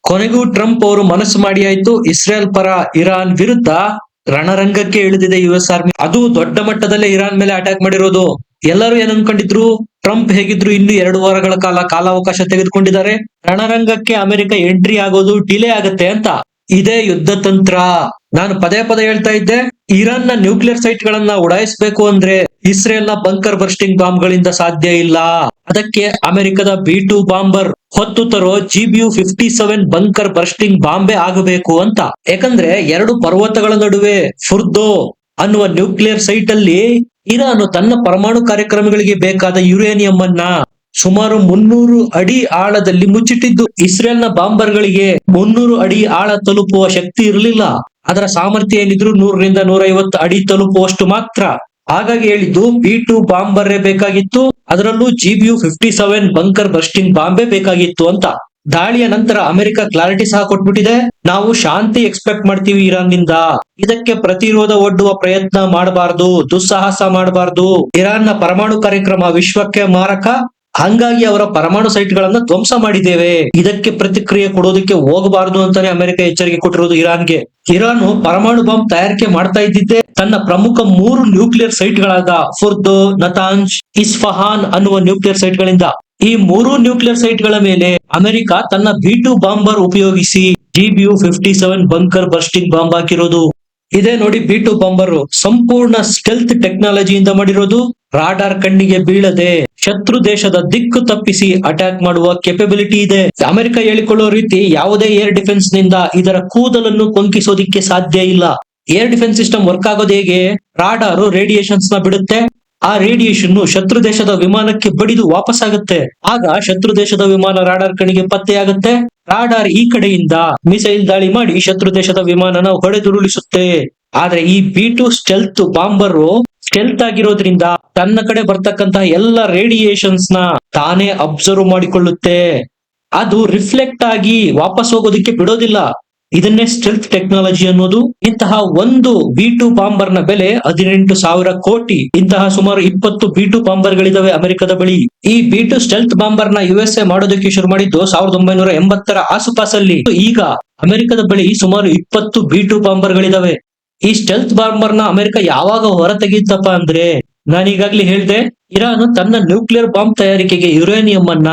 ಕೊನೆಗೂ ಟ್ರಂಪ್ ಅವರು ಮನಸ್ಸು ಮಾಡಿ ಆಯ್ತು, ಇಸ್ರೇಲ್ ಪರ ಇರಾನ್ ವಿರುದ್ಧ ರಣರಂಗಕ್ಕೆ ಇಳಿದಿದೆ ಯುಎಸ್ ಆರ್ಮಿ. ಅದು ದೊಡ್ಡ ಮಟ್ಟದಲ್ಲೇ ಇರಾನ್ ಮೇಲೆ ಅಟ್ಯಾಕ್ ಮಾಡಿರೋದು. ಎಲ್ಲರೂ ಏನ್ ಅನ್ಕೊಂಡಿದ್ರು, ಟ್ರಂಪ್ ಹೇಗಿದ್ರು ಇನ್ನು 2 ವಾರಗಳ ಕಾಲಾವಕಾಶ ತೆಗೆದುಕೊಂಡಿದ್ದಾರೆ, ರಣರಂಗಕ್ಕೆ ಅಮೆರಿಕ ಎಂಟ್ರಿ ಆಗೋದು ಡಿಲೇ ಆಗತ್ತೆ ಅಂತ. ಇದೇ ಯುದ್ಧ ತಂತ್ರ. ನಾನು ಪದೇ ಪದೇ ಹೇಳ್ತಾ ಇದ್ದೆ, ಇರಾನ್ ನ ನ್ಯೂಕ್ಲಿಯರ್ ಸೈಟ್ ಗಳನ್ನ ಉಡಾಯಿಸಬೇಕು ಅಂದ್ರೆ ಇಸ್ರೇಲ್ ನ ಬಂಕರ್ ಬರ್ಸ್ಟಿಂಗ್ ಬಾಂಬ್ ಗಳಿಂದ ಸಾಧ್ಯ ಇಲ್ಲ. ಅದಕ್ಕೆ ಅಮೆರಿಕದ B2 ಬಾಂಬರ್ ಹೊತ್ತು ತರೋ GBU-57 ಬಂಕರ್ ಬರ್ಸ್ಟಿಂಗ್ ಬಾಂಬೆ ಆಗಬೇಕು ಅಂತ. ಯಾಕಂದ್ರೆ 2 ಪರ್ವತಗಳ ನಡುವೆ ಫುರ್ದೋ ಅನ್ನುವ ನ್ಯೂಕ್ಲಿಯರ್ ಸೈಟ್ ಅಲ್ಲಿ ಇರಾನ್ ತನ್ನ ಪರಮಾಣು ಕಾರ್ಯಕ್ರಮಗಳಿಗೆ ಬೇಕಾದ ಯುರೇನಿಯಂ ಅನ್ನ ಸುಮಾರು 300 ಅಡಿ ಆಳದಲ್ಲಿ ಮುಚ್ಚಿಟ್ಟಿದ್ದು. ಇಸ್ರೇಲ್ ನ ಬಾಂಬರ್ ಗಳಿಗೆ 300 ಅಡಿ ಆಳ ತಲುಪುವ ಶಕ್ತಿ ಇರಲಿಲ್ಲ. ಅದರ ಸಾಮರ್ಥ್ಯ ಏನಿದ್ರು 100 ರಿಂದ 150 ಅಡಿ ತಲುಪುವಷ್ಟು ಮಾತ್ರ. ಹಾಗಾಗಿ ಹೇಳಿದ್ದು B2 ಬಾಂಬರೇ ಬೇಕಾಗಿತ್ತು, ಅದರಲ್ಲೂ GBU-57 ಬಂಕರ್ ಬರ್ಸ್ಟಿಂಗ್ ಬಾಂಬೆ ಬೇಕಾಗಿತ್ತು ಅಂತ. ದಾಳಿಯ ನಂತರ ಅಮೆರಿಕ ಕ್ಲಾರಿಟಿ ಸಹ ಕೊಟ್ಬಿಟ್ಟಿದೆ, ನಾವು ಶಾಂತಿ ಎಕ್ಸ್ಪೆಕ್ಟ್ ಮಾಡ್ತೀವಿ ಇರಾನ್ ನಿಂದ, ಇದಕ್ಕೆ ಪ್ರತಿರೋಧ ಒಡ್ಡುವ ಪ್ರಯತ್ನ ಮಾಡಬಾರದು, ದುಸ್ಸಾಹಸ ಮಾಡಬಾರದು. ಇರಾನ್ ನ ಪರಮಾಣು ಕಾರ್ಯಕ್ರಮ ವಿಶ್ವಕ್ಕೆ ಮಾರಕ, ಹಂಗಾಗಿ ಅವರ ಪರಮಾಣು ಸೈಟ್ ಗಳನ್ನ ಧ್ವಂಸ ಮಾಡಿದ್ದೇವೆ, ಇದಕ್ಕೆ ಪ್ರತಿಕ್ರಿಯೆ ಕೊಡೋದಕ್ಕೆ ಹೋಗಬಾರದು ಅಂತಾನೆ ಅಮೆರಿಕ ಎಚ್ಚರಿಕೆ ಕೊಟ್ಟಿರೋದು ಇರಾನ್ಗೆ. ಇರಾನ್ ಪರಮಾಣು ಬಾಂಬ್ ತಯಾರಿಕೆ ಮಾಡ್ತಾ ಇದ್ದಿದ್ದೆ ತನ್ನ ಪ್ರಮುಖ 3 ನ್ಯೂಕ್ಲಿಯರ್ ಸೈಟ್ ಗಳಾದ ಫುರ್ದೋ, ನತಾಂಜ್, ಇಸ್ಫಹಾನ್ ಅನ್ನುವ ನ್ಯೂಕ್ಲಿಯರ್ ಸೈಟ್ ಗಳಿಂದ. ಈ 3 ನ್ಯೂಕ್ಲಿಯರ್ ಸೈಟ್ ಗಳ ಮೇಲೆ ಅಮೆರಿಕ ತನ್ನ B2 ಬಾಂಬರ್ ಉಪಯೋಗಿಸಿ GBU-57 ಬಂಕರ್ ಬರ್ಸ್ಟಿಂಗ್ ಬಾಂಬ್ ಹಾಕಿರೋದು. ಇದೇ ನೋಡಿ B2 ಬಾಂಬರ್ ಸಂಪೂರ್ಣ ಸ್ಟೆಲ್ತ್ ಟೆಕ್ನಾಲಜಿಯಿಂದ ಮಾಡಿರೋದು. ರಾಡಾರ್ ಕಣ್ಣಿಗೆ ಬೀಳದೆ ಶತ್ರು ದೇಶದ ದಿಕ್ಕು ತಪ್ಪಿಸಿ ಅಟ್ಯಾಕ್ ಮಾಡುವ ಕೆಪಬಿಲಿಟಿ ಇದೆ. ಅಮೆರಿಕ ಹೇಳಿಕೊಳ್ಳುವ ರೀತಿ ಯಾವುದೇ ಏರ್ ಡಿಫೆನ್ಸ್ ನಿಂದ ಇದರ ಕೂದಲನ್ನು ಕೊಂಕಿಸೋದಿಕ್ಕೆ ಸಾಧ್ಯ ಇಲ್ಲ. ಏರ್ ಡಿಫೆನ್ಸ್ ಸಿಸ್ಟಮ್ ವರ್ಕ್ ಆಗೋದು ಹೇಗೆ, ರಾಡಾರು ರೇಡಿಯೇಷನ್ಸ್ ನ ಬಿಡುತ್ತೆ, ಆ ರೇಡಿಯೇಷನ್ ಶತ್ರು ದೇಶದ ವಿಮಾನಕ್ಕೆ ಬಡಿದು ವಾಪಸ್ ಆಗುತ್ತೆ. ಆಗ ಶತ್ರು ದೇಶದ ವಿಮಾನ ರಾಡಾರ್ ಕಣಿಗೆ ಪತ್ತೆಯಾಗುತ್ತೆ. ರಾಡಾರ್ ಈ ಕಡೆಯಿಂದ ಮಿಸೈಲ್ ದಾಳಿ ಮಾಡಿ ಶತ್ರು ದೇಶದ ವಿಮಾನನ ಹೊಡೆದುರುಳಿಸುತ್ತೆ. ಆದ್ರೆ ಈ B2 ಸ್ಟೆಲ್ತ್ ಬಾಂಬರ್ ಸ್ಟೆಲ್ತ್ ಆಗಿರೋದ್ರಿಂದ ತನ್ನ ಕಡೆ ಬರ್ತಕ್ಕಂತಹ ಎಲ್ಲ ರೇಡಿಯೇಷನ್ಸ್ ನ ತಾನೇ ಅಬ್ಸರ್ವ್ ಮಾಡಿಕೊಳ್ಳುತ್ತೆ. ಅದು ರಿಫ್ಲೆಕ್ಟ್ ಆಗಿ ವಾಪಸ್ ಹೋಗೋದಕ್ಕೆ ಬಿಡೋದಿಲ್ಲ. ಇದನ್ನೇ ಸ್ಟೆಲ್ತ್ ಟೆಕ್ನಾಲಜಿ ಅನ್ನೋದು. ಇಂತಹ ಒಂದು B2 ಬಾಂಬರ್ ನ ಬೆಲೆ 18,000 ಕೋಟಿ. ಇಂತಹ ಸುಮಾರು 20 B2 ಬಾಂಬರ್ ಗಳಿದಾವೆ ಅಮೆರಿಕದ ಬಳಿ. ಈ B2 ಸ್ಟೆಲ್ತ್ ಬಾಂಬರ್ ನ USA ಮಾಡೋದಕ್ಕೆ ಶುರು ಮಾಡಿದ್ದು 1980ರ ಆಸುಪಾಸಲ್ಲಿ. ಈಗ ಅಮೆರಿಕದ ಬಳಿ ಸುಮಾರು 20 B2 ಬಾಂಬರ್ ಗಳಿದಾವೆ. ಈ ಸ್ಟೆಲ್ತ್ ಬಾಂಬರ್ ನ ಅಮೆರಿಕ ಯಾವಾಗ ಹೊರ ತೆಗೀತಪ್ಪ ಅಂದ್ರೆ, ನಾನೀಗಾಗ್ಲೇ ಹೇಳಿದೆ, ಇರಾನ್ ತನ್ನ ನ್ಯೂಕ್ಲಿಯರ್ ಬಾಂಬ್ ತಯಾರಿಕೆಗೆ ಯುರೇನಿಯಂ ಅನ್ನ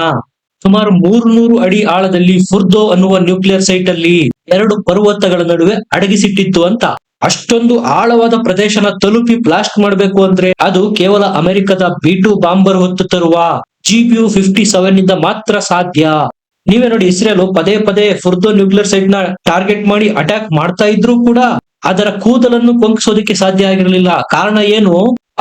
ಸುಮಾರು 300 ಅಡಿ ಆಳದಲ್ಲಿ ಫುರ್ದೋ ಅನ್ನುವ ನ್ಯೂಕ್ಲಿಯರ್ ಸೈಟ್ ಅಲ್ಲಿ 2 ಪರ್ವತಗಳ ನಡುವೆ ಅಡಗಿಸಿಟ್ಟಿತ್ತು ಅಂತ. ಅಷ್ಟೊಂದು ಆಳವಾದ ಪ್ರದೇಶನ ತಲುಪಿ ಬ್ಲಾಸ್ಟ್ ಮಾಡಬೇಕು ಅಂದ್ರೆ ಅದು ಕೇವಲ ಅಮೆರಿಕದ B2 ಬಾಂಬರ್ ಹೊತ್ತು ತರುವ GBU-57 ನಿಂದ ಮಾತ್ರ ಸಾಧ್ಯ. ನೀವೇ ನೋಡಿ, ಇಸ್ರೇಲ್ ಪದೇ ಪದೇ ಫುರ್ದೋ ನ್ಯೂಕ್ಲಿಯರ್ ಸೈಟ್ ನ ಟಾರ್ಗೆಟ್ ಮಾಡಿ ಅಟ್ಯಾಕ್ ಮಾಡ್ತಾ ಇದ್ರು ಕೂಡ ಅದರ ಕೂದಲನ್ನು ಕೊಂಕಿಸೋದಕ್ಕೆ ಸಾಧ್ಯ ಆಗಿರಲಿಲ್ಲ. ಕಾರಣ ಏನು,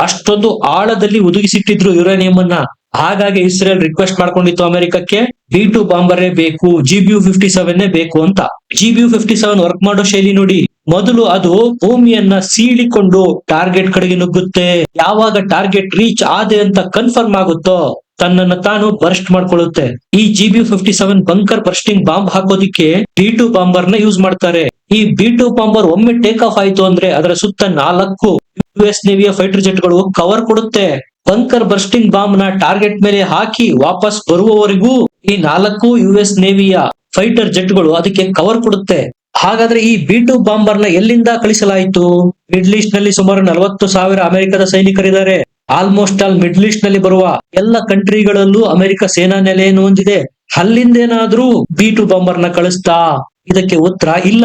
ಅಷ್ಟೊಂದು ಆಳದಲ್ಲಿ ಒದಗಿಸಿಟ್ಟಿದ್ರು ಯುರೇನಿಯಂ ಅನ್ನ. ಹಾಗಾಗಿ ಇಸ್ರೇಲ್ ರಿಕ್ವೆಸ್ಟ್ ಮಾಡ್ಕೊಂಡಿತ್ತು ಅಮೆರಿಕಕ್ಕೆ, B2 ಬಾಂಬರೇ ಬೇಕು, GBU-57 ಬೇಕು ಅಂತ. GBU-57 ವರ್ಕ್ ಮಾಡೋ ಶೈಲಿ ನೋಡಿ, ಮೊದಲು ಅದು ಭೂಮಿಯನ್ನ ಸೀಳಿಕೊಂಡು ಟಾರ್ಗೆಟ್ ಕಡೆಗೆ ನುಗ್ಗುತ್ತೆ. ಯಾವಾಗ ಟಾರ್ಗೆಟ್ ರೀಚ್ ಆದೆ ಅಂತ ಕನ್ಫರ್ಮ್ ಆಗುತ್ತೋ ತನ್ನನ್ನು ತಾನು ಬರ್ಸ್ಟ್ ಮಾಡ್ಕೊಳ್ಳುತ್ತೆ. ಈ GBU-57 ಬಂಕರ್ ಬರ್ಸ್ಟಿಂಗ್ ಬಾಂಬ್ ಹಾಕೋದಿಕ್ಕೆ B2 ಬಾಂಬರ್ ನ ಯೂಸ್ ಮಾಡ್ತಾರೆ. ಈ B2 ಬಾಂಬರ್ ಒಮ್ಮೆ ಟೇಕ್ ಆಫ್ ಆಯ್ತು ಅಂದ್ರೆ ಅದರ ಸುತ್ತ 4 US ನೇವಿಯ ಫೈಟರ್ ಜೆಟ್ ಗಳು ಕವರ್ ಕೊಡುತ್ತೆ. ಬಂಕರ್ ಬರ್ಸ್ಟಿಂಗ್ ಬಾಂಬ್ ನ ಟಾರ್ಗೆಟ್ ಮೇಲೆ ಹಾಕಿ ವಾಪಸ್ ಬರುವವರೆಗೂ ಈ 4 US ನೇವಿಯ ಫೈಟರ್ ಜೆಟ್ ಗಳು ಅದಕ್ಕೆ ಕವರ್ ಕೊಡುತ್ತೆ. ಹಾಗಾದ್ರೆ ಈ B2 ಬಾಂಬರ್ ನ ಎಲ್ಲಿಂದ ಕಳಿಸಲಾಯಿತು? ಮಿಡ್ಲ್ ಈಸ್ಟ್ ನಲ್ಲಿ ಸುಮಾರು 40,000 ಅಮೆರಿಕದ ಸೈನಿಕರಿದ್ದಾರೆ. ಆಲ್ಮೋಸ್ಟ್ ಆಲ್ ಮಿಡ್ಲ್ ಈಸ್ಟ್ ನಲ್ಲಿ ಬರುವ ಎಲ್ಲ ಕಂಟ್ರಿಗಳಲ್ಲೂ ಅಮೆರಿಕ ಸೇನಾ ನೆಲೆಯನ್ನು ಹೊಂದಿದೆ. ಅಲ್ಲಿಂದೇನಾದ್ರೂ B2 ಬಾಂಬರ್ ನ ಕಳಿಸ್ತಾ? ಇದಕ್ಕೆ ಉತ್ತರ ಇಲ್ಲ.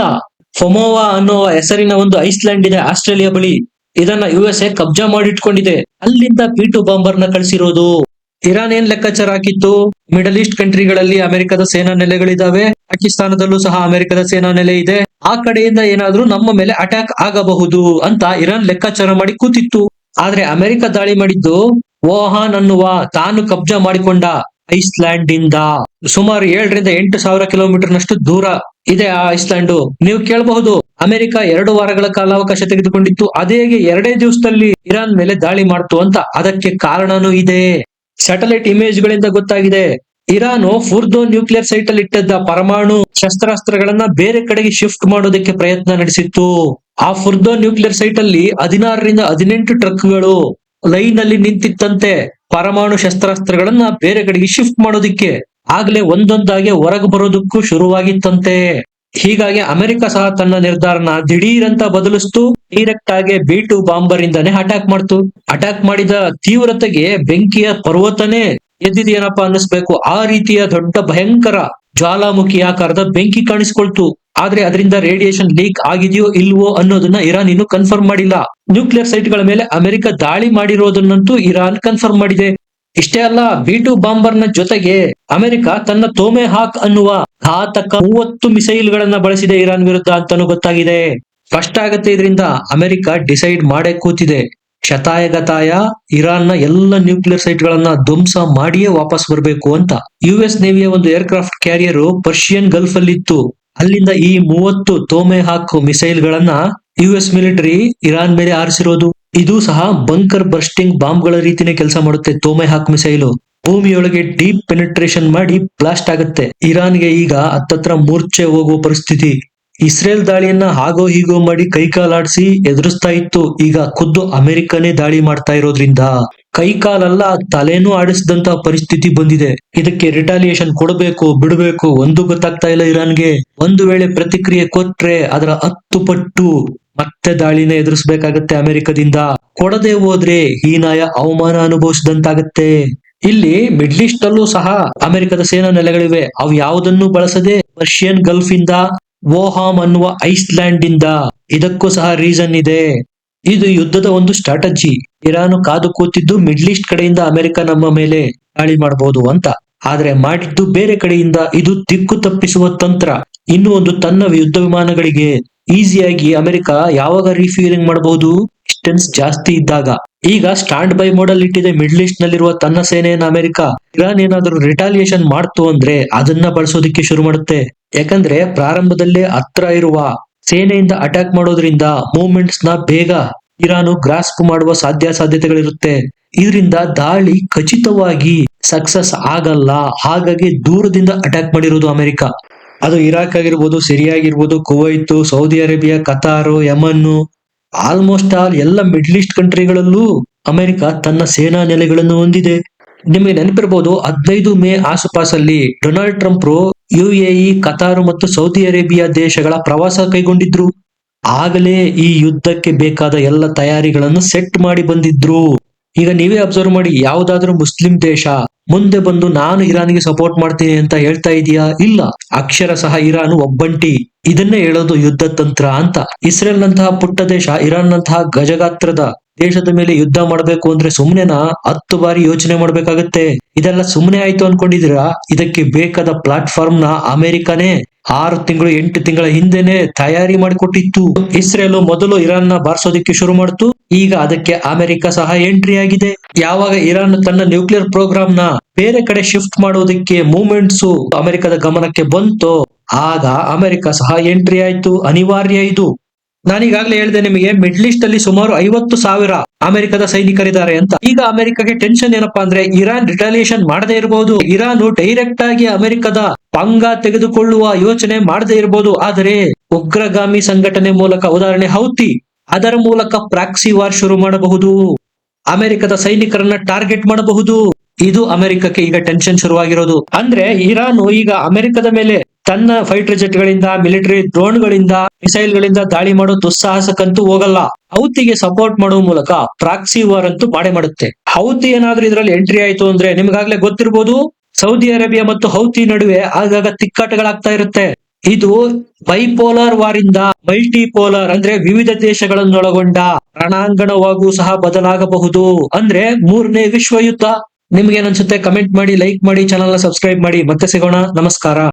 ಫೊಮೋವಾ ಅನ್ನೋ ಹೆಸರಿನ ಒಂದು ಐಸ್ಲ್ಯಾಂಡ್ ಇದೆ ಆಸ್ಟ್ರೇಲಿಯಾ ಬಳಿ. ಇದನ್ನ USA ಕಬ್ಜಾ ಮಾಡಿಟ್ಕೊಂಡಿದೆ. ಅಲ್ಲಿಂದ B2 ಬಾಂಬರ್ ನ ಕಳಿಸಿರೋದು. ಇರಾನ್ ಏನ್ ಲೆಕ್ಕಾಚಾರ ಹಾಕಿತ್ತು, ಮಿಡಲ್ ಈಸ್ಟ್ ಕಂಟ್ರಿಗಳಲ್ಲಿ ಅಮೆರಿಕದ ಸೇನಾ ನೆಲೆಗಳಿದಾವೆ, ಪಾಕಿಸ್ತಾನದಲ್ಲೂ ಸಹ ಅಮೆರಿಕದ ಸೇನಾ ನೆಲೆ ಇದೆ, ಆ ಕಡೆಯಿಂದ ಏನಾದ್ರೂ ನಮ್ಮ ಮೇಲೆ ಅಟ್ಯಾಕ್ ಆಗಬಹುದು ಅಂತ ಇರಾನ್ ಲೆಕ್ಕಾಚಾರ ಮಾಡಿ ಕೂತಿತ್ತು. ಆದ್ರೆ ಅಮೆರಿಕ ದಾಳಿ ಮಾಡಿದ್ದು ವೋಹಾನ್ ಅನ್ನುವ ತಾನು ಕಬ್ಜಾ ಮಾಡಿಕೊಂಡ ಐಸ್ಲ್ಯಾಂಡ್ ಇಂದ. ಸುಮಾರು 7 ರಿಂದ 8,000 ಕಿಲೋಮೀಟರ್ ನಷ್ಟು ದೂರ ಇದೆ ಆ ಐಸ್ಲ್ಯಾಂಡ್. ನೀವು ಕೇಳಬಹುದು, ಅಮೆರಿಕ 2 ವಾರಗಳ ಕಾಲಾವಕಾಶ ತೆಗೆದುಕೊಂಡಿತ್ತು, ಅದೇಗೆ 2 ದಿವಸದಲ್ಲಿ ಇರಾನ್ ಮೇಲೆ ದಾಳಿ ಮಾಡ್ತು ಅಂತ. ಅದಕ್ಕೆ ಕಾರಣನೂ ಇದೆ. ಸ್ಯಾಟಲೈಟ್ ಇಮೇಜ್ ಗಳಿಂದ ಗೊತ್ತಾಗಿದೆ, ಇರಾನ್ ಫುರ್ದೋ ನ್ಯೂಕ್ಲಿಯರ್ ಸೈಟ್ ಅಲ್ಲಿ ಇಟ್ಟಿದ್ದ ಪರಮಾಣು ಶಸ್ತ್ರಾಸ್ತ್ರಗಳನ್ನ ಬೇರೆ ಕಡೆಗೆ ಶಿಫ್ಟ್ ಮಾಡೋದಕ್ಕೆ ಪ್ರಯತ್ನ ನಡೆಸಿತ್ತು. ಆ ಫುರ್ದೋ ನ್ಯೂಕ್ಲಿಯರ್ ಸೈಟ್ ಅಲ್ಲಿ 16 ರಿಂದ 18 ಟ್ರಕ್ಗಳು ಲೈನ್ ಅಲ್ಲಿ ನಿಂತಿತ್ತಂತೆ ಪರಮಾಣು ಶಸ್ತ್ರಾಸ್ತ್ರಗಳನ್ನ ಬೇರೆ ಕಡೆಗೆ ಶಿಫ್ಟ್ ಮಾಡೋದಿಕ್ಕೆ. ಆಗ್ಲೇ ಒಂದೊಂದಾಗಿ ಹೊರಗೆ ಬರೋದಕ್ಕೂ ಶುರುವಾಗಿತ್ತಂತೆ. ಹೀಗಾಗಿ ಅಮೆರಿಕ ಸಹ ತನ್ನ ನಿರ್ಧಾರನ ದಿಢೀರಂತ ಬದಲಿಸ್ತು. ಡೈರೆಕ್ಟ್ ಆಗಿ B2 ಬಾಂಬರ್ ಇಂದಾನೆ ಅಟ್ಯಾಕ್ ಮಾಡ್ತು. ಅಟ್ಯಾಕ್ ಮಾಡಿದ ತೀವ್ರತೆಗೆ ಬೆಂಕಿಯ ಪರ್ವತನೇ ಎದ್ದಿದೇನಪ್ಪಾ ಅನ್ನಿಸ್ಬೇಕು. ಆ ರೀತಿಯ ದೊಡ್ಡ ಭಯಂಕರ ಜ್ವಾಲಾಮುಖಿ ಆಕಾರದ ಬೆಂಕಿ ಕಾಣಿಸ್ಕೊಳ್ತು. ಆದ್ರೆ ಅದರಿಂದ ರೇಡಿಯೇಷನ್ ಲೀಕ್ ಆಗಿದೆಯೋ ಇಲ್ವೋ ಅನ್ನೋದನ್ನ ಇರಾನ್ ಇನ್ನು ಕನ್ಫರ್ಮ್ ಮಾಡಿಲ್ಲ. ನ್ಯೂಕ್ಲಿಯರ್ ಸೈಟ್ ಗಳ ಮೇಲೆ ಅಮೆರಿಕ ದಾಳಿ ಮಾಡಿರೋದನ್ನಂತೂ ಇರಾನ್ ಕನ್ಫರ್ಮ್ ಮಾಡಿದೆ. ಇಷ್ಟೇ ಅಲ್ಲ, B2 ಬಾಂಬರ್ ನ ಜೊತೆಗೆ ಅಮೆರಿಕ ತನ್ನ ತೋಮೆ ಹಾಕ್ ಅನ್ನುವ ಘಾತಕ 30 ಮಿಸೈಲ್ ಗಳನ್ನ ಬಳಸಿದೆ ಇರಾನ್ ವಿರುದ್ಧ ಅಂತಾನೂ ಗೊತ್ತಾಗಿದೆ. ಸ್ಪಷ್ಟ ಆಗತ್ತೆ ಇದರಿಂದ ಅಮೆರಿಕ ಡಿಸೈಡ್ ಮಾಡೇ ಕೂತಿದೆ. ಶತಾಯಗತಾಯ ಇರಾನ್ನ ಎಲ್ಲ ನ್ಯೂಕ್ಲಿಯರ್ ಸೈಟ್ ಗಳನ್ನ ಧ್ವಂಸ ಮಾಡಿಯೇ ವಾಪಸ್ ಬರಬೇಕು ಅಂತ. US ನೇವಿಯ ಒಂದು ಏರ್ಕ್ರಾಫ್ಟ್ ಕ್ಯಾರಿಯರ್ ಪರ್ಷಿಯನ್ ಗಲ್ಫ್ ಅಲ್ಲಿ ಇತ್ತು. ಅಲ್ಲಿಂದ ಈ 30 ತೋಮೆ ಹಾಕ್ ಮಿಸೈಲ್ ಗಳನ್ನ US ಮಿಲಿಟರಿ ಇರಾನ್ ಮೇಲೆ ಆರಿಸಿರೋದು. ಇದು ಸಹ ಬಂಕರ್ ಬರ್ಸ್ಟಿಂಗ್ ಬಾಂಬ್ ಗಳ ರೀತಿನೇ ಕೆಲಸ ಮಾಡುತ್ತೆ. ತೋಮೆ ಹಾಕ್ ಮಿಸೈಲು ಭೂಮಿಯೊಳಗೆ ಡೀಪ್ ಪೆನಿಟ್ರೇಷನ್ ಮಾಡಿ ಬ್ಲಾಸ್ಟ್ ಆಗುತ್ತೆ. ಇರಾನ್ಗೆ ಈಗ ಹತ್ತತ್ರ ಮೂರ್ಛೆ ಹೋಗುವ ಪರಿಸ್ಥಿತಿ. ಇಸ್ರೇಲ್ ದಾಳಿಯನ್ನ ಹಾಗೋ ಹೀಗೋ ಮಾಡಿ ಕೈಕಾಲಾಡಿಸಿ ಎದುರಿಸ್ತಾ ಇತ್ತು. ಈಗ ಖುದ್ದು ಅಮೆರಿಕನೇ ದಾಳಿ ಮಾಡ್ತಾ ಇರೋದ್ರಿಂದ ಕೈಕಾಲಲ್ಲ ತಲೆನೂ ಆಡಿಸಿದಂತ ಪರಿಸ್ಥಿತಿ ಬಂದಿದೆ. ಇದಕ್ಕೆ ರಿಟಾಲಿಯೇಷನ್ ಕೊಡಬೇಕು ಬಿಡಬೇಕು ಒಂದು ಗೊತ್ತಾಗ್ತಾ ಇಲ್ಲ ಇರಾನ್ಗೆ. ಒಂದು ವೇಳೆ ಪ್ರತಿಕ್ರಿಯೆ ಕೊಟ್ರೆ ಅದರ 10 ಪಟ್ಟು ಮತ್ತೆ ದಾಳಿನ ಎದುರಿಸಬೇಕಾಗತ್ತೆ ಅಮೆರಿಕದಿಂದ. ಕೊಡದೆ ಹೋದ್ರೆ ಹೀನಾಯ ಅವಮಾನ ಅನುಭವಿಸಿದಂತಾಗತ್ತೆ. ಇಲ್ಲಿ ಮಿಡ್ಲ್ ಈಸ್ಟ್ ಅಲ್ಲೂ ಸಹ ಅಮೆರಿಕದ ಸೇನಾ ನೆಲೆಗಳಿವೆ. ಅವು ಯಾವುದನ್ನು ಬಳಸದೆ ಪರ್ಷಿಯನ್ ಗಲ್ಫ್ ಇಂದ, ವೋಹಾಮ್ ಅನ್ನುವ ಐಸ್ಲ್ಯಾಂಡ್ ಇಂದ. ಇದಕ್ಕೂ ಸಹ ರೀಸನ್ ಇದೆ. ಇದು ಯುದ್ಧದ ಒಂದು ಸ್ಟ್ರಾಟಜಿ. ಇರಾನ್ ಕಾದು ಕೂತಿದ್ದು ಮಿಡ್ಲ್ ಈಸ್ಟ್ ಕಡೆಯಿಂದ ಅಮೆರಿಕ ನಮ್ಮ ಮೇಲೆ ದಾಳಿ ಮಾಡಬಹುದು ಅಂತ. ಆದ್ರೆ ಮಾಡಿದ್ದು ಬೇರೆ ಕಡೆಯಿಂದ. ಇದು ದಿಕ್ಕು ತಪ್ಪಿಸುವ ತಂತ್ರ. ಇನ್ನು ಒಂದು ತನ್ನ ಯುದ್ಧ ವಿಮಾನಗಳಿಗೆ ಈಸಿಯಾಗಿ ಅಮೆರಿಕ ಯಾವಾಗ ರೀಫ್ಯೂಲಿಂಗ್ ಮಾಡಬಹುದು, ಡಿಸ್ಟೆನ್ಸ್ ಜಾಸ್ತಿ ಇದ್ದಾಗ. ಈಗ ಸ್ಟ್ಯಾಂಡ್ ಬೈ ಮೋಡಲ್ ಇಟ್ಟಿದೆ ಮಿಡ್ಲ್ ಈಸ್ಟ್ ನಲ್ಲಿರುವ ತನ್ನ ಸೇನೆಯನ್ನ ಅಮೆರಿಕ. ಇರಾನ್ ಏನಾದ್ರೂ ರಿಟಾಲಿಯೇಷನ್ ಮಾಡ್ತು ಅಂದ್ರೆ ಅದನ್ನ ಬಳಸೋದಿಕ್ಕೆ ಶುರು ಮಾಡುತ್ತೆ. ಯಾಕಂದ್ರೆ ಪ್ರಾರಂಭದಲ್ಲೇ ಹತ್ರ ಇರುವ ಸೇನೆಯಿಂದ ಅಟ್ಯಾಕ್ ಮಾಡೋದ್ರಿಂದ ಮೂವ್ಮೆಂಟ್ಸ್ ನ ಬೇಗ ಇರಾನು ಗ್ರಾಸ್ಪ್ ಮಾಡುವ ಸಾಧ್ಯತೆಗಳಿರುತ್ತೆ. ಇದರಿಂದ ದಾಳಿ ಖಚಿತವಾಗಿ ಸಕ್ಸಸ್ ಆಗಲ್ಲ. ಹಾಗಾಗಿ ದೂರದಿಂದ ಅಟ್ಯಾಕ್ ಮಾಡಿರೋದು ಅಮೆರಿಕ. ಅದು ಇರಾಕ್ ಆಗಿರ್ಬೋದು, ಸಿರಿಯಾ ಆಗಿರ್ಬೋದು, Kuwait, Saudi Arabia, Qatar, Yemen, almost all ಎಲ್ಲ ಮಿಡ್ಲ್ ಈಸ್ಟ್ ಕಂಟ್ರಿಗಳಲ್ಲೂ ಅಮೆರಿಕ ತನ್ನ ಸೇನಾ ನೆಲೆಗಳನ್ನು ಹೊಂದಿದೆ. ನಿಮಗೆ ನೆನಪಿರಬಹುದು 15 ಮೇ ಆಸುಪಾಸಲ್ಲಿ ಡೊನಾಲ್ಡ್ ಟ್ರಂಪ್ UAE, ಕತಾರ್ ಮತ್ತು ಸೌದಿ ಅರೇಬಿಯಾ ದೇಶಗಳ ಪ್ರವಾಸ ಕೈಗೊಂಡಿದ್ರು. ಆಗಲೇ ಈ ಯುದ್ಧಕ್ಕೆ ಬೇಕಾದ ಎಲ್ಲ ತಯಾರಿಗಳನ್ನು ಸೆಟ್ ಮಾಡಿ ಬಂದಿದ್ರು. ಈಗ ನೀವೇ ಅಬ್ಸರ್ವ್ ಮಾಡಿ, ಯಾವುದಾದ್ರೂ ಮುಸ್ಲಿಂ ದೇಶ ಮುಂದೆ ಬಂದು ನಾನು ಇರಾನ್ಗೆ ಸಪೋರ್ಟ್ ಮಾಡ್ತೀನಿ ಅಂತ ಹೇಳ್ತಾ ಇದೆಯಾ? ಇಲ್ಲ. ಅಕ್ಷರ ಸಹ ಇರಾನ್ ಒಬ್ಬಂಟಿ. ಇದನ್ನೇ ಹೇಳೋದು ಯುದ್ಧ ತಂತ್ರ ಅಂತ. ಇಸ್ರೇಲ್ ನಂತಹ ಪುಟ್ಟ ದೇಶ ಇರಾನ್ ನಂತಹ ಗಜಗಾತ್ರದ ದೇಶದ ಮೇಲೆ ಯುದ್ಧ ಮಾಡಬೇಕು ಅಂದ್ರೆ ಸುಮ್ನೆನಾ? 10 ಬಾರಿ ಯೋಚನೆ ಮಾಡ್ಬೇಕಾಗತ್ತೆ. ಇದೆಲ್ಲ ಸುಮ್ನೆ ಆಯ್ತು ಅನ್ಕೊಂಡಿದೀರಾ? ಇದಕ್ಕೆ ಬೇಕಾದ ಪ್ಲಾಟ್ಫಾರ್ಮ್ ನ ಅಮೆರಿಕನೇ 6 ತಿಂಗಳು 8 ತಿಂಗಳ ಹಿಂದೆನೆ ತಯಾರಿ ಮಾಡಿಕೊಟ್ಟಿತ್ತು. ಇಸ್ರೇಲ್ ಮೊದಲು ಇರಾನ್ ನ ಬಾರಿಸೋದಿಕ್ಕೆ ಶುರು ಮಾಡ್ತು. ಈಗ ಅದಕ್ಕೆ ಅಮೆರಿಕ ಸಹ ಎಂಟ್ರಿ ಆಗಿದೆ. ಯಾವಾಗ ಇರಾನ್ ತನ್ನ ನ್ಯೂಕ್ಲಿಯರ್ ಪ್ರೋಗ್ರಾಮ್ ನ ಬೇರೆ ಕಡೆ ಶಿಫ್ಟ್ ಮಾಡೋದಕ್ಕೆ ಮೂವ್ಮೆಂಟ್ಸ್ ಅಮೆರಿಕದ ಗಮನಕ್ಕೆ ಬಂತು, ಆಗ ಅಮೆರಿಕ ಸಹ ಎಂಟ್ರಿ ಆಯ್ತು. ಅನಿವಾರ್ಯ ಇದು. ನಾನೀಗಾಗ್ಲೇ ಹೇಳಿದೆ ನಿಮಗೆ, ಮಿಡ್ಲ್ ಈಸ್ಟ್ ಅಲ್ಲಿ ಸುಮಾರು 50,000 ಅಮೆರಿಕದ ಸೈನಿಕರಿದ್ದಾರೆ ಅಂತ. ಈಗ ಅಮೆರಿಕಗೆ ಟೆನ್ಷನ್ ಏನಪ್ಪಾ ಅಂದ್ರೆ ಇರಾನ್ ರಿಟಾಲಿಯೇಷನ್ ಮಾಡದೇ ಇರಬಹುದು. ಇರಾನ್ ಡೈರೆಕ್ಟ್ ಆಗಿ ಅಮೆರಿಕದ ಪಂಗ ತೆಗೆದುಕೊಳ್ಳುವ ಯೋಚನೆ ಮಾಡದೇ ಇರಬಹುದು. ಆದರೆ ಉಗ್ರಗಾಮಿ ಸಂಘಟನೆ ಮೂಲಕ, ಉದಾಹರಣೆ ಹೌತಿ, ಅದರ ಮೂಲಕ ಪ್ರಾಕ್ಸಿ ವಾರ್ ಶುರು ಮಾಡಬಹುದು. ಅಮೆರಿಕದ ಸೈನಿಕರನ್ನ ಟಾರ್ಗೆಟ್ ಮಾಡಬಹುದು. ಇದು ಅಮೆರಿಕಕ್ಕೆ ಈಗ ಟೆನ್ಷನ್ ಶುರುವಾಗಿರೋದು. ಅಂದ್ರೆ ಇರಾನ್ ಈಗ ಅಮೆರಿಕದ ಮೇಲೆ ತನ್ನ ಫೈಟರ್ ಜೆಟ್ ಗಳಿಂದ, ಮಿಲಿಟರಿ ಡ್ರೋನ್ ಗಳಿಂದ, ಮಿಸೈಲ್ ಗಳಿಂದ ದಾಳಿ ಮಾಡೋ ದುಸ್ಸಾಹಸಕ್ಕಂತೂ ಹೋಗಲ್ಲ. ಹೌತಿಗೆ ಸಪೋರ್ಟ್ ಮಾಡುವ ಮೂಲಕ ಪ್ರಾಕ್ಸಿ ವಾರ್ ಅಂತೂ ಮಾಡೇ ಮಾಡುತ್ತೆ. ಹೌತಿ ಏನಾದ್ರೂ ಇದರಲ್ಲಿ ಎಂಟ್ರಿ ಆಯ್ತು ಅಂದ್ರೆ ನಿಮ್ಗಾಗ್ಲೇ ಗೊತ್ತಿರ್ಬೋದು, ಸೌದಿ ಅರೇಬಿಯಾ ಮತ್ತು ಹೌತಿ ನಡುವೆ ಆಗಾಗ ತಿಕ್ಕಾಟಗಳಾಗ್ತಾ ಇರುತ್ತೆ. ಇದು ಬೈಪೋಲಾರ್ ವಾರ್ ಇಂದ ಮಲ್ಟಿಪೋಲಾರ್ ಅಂದ್ರೆ ವಿವಿಧ ದೇಶಗಳನ್ನೊಳಗೊಂಡ ರಣಾಂಗಣವಾಗೂ ಸಹ ಬದಲಾಗಬಹುದು. ಅಂದ್ರೆ 3ನೇ ವಿಶ್ವ ಯುದ್ಧ. ನಿಮ್ಗೇನ್ ಅನ್ಸುತ್ತೆ? ಕಮೆಂಟ್ ಮಾಡಿ, ಲೈಕ್ ಮಾಡಿ, ಚಾನಲ್ ನ ಸಬ್ಸ್ಕ್ರೈಬ್ ಮಾಡಿ. ಮತ್ತೆ ಸಿಗೋಣ. ನಮಸ್ಕಾರ.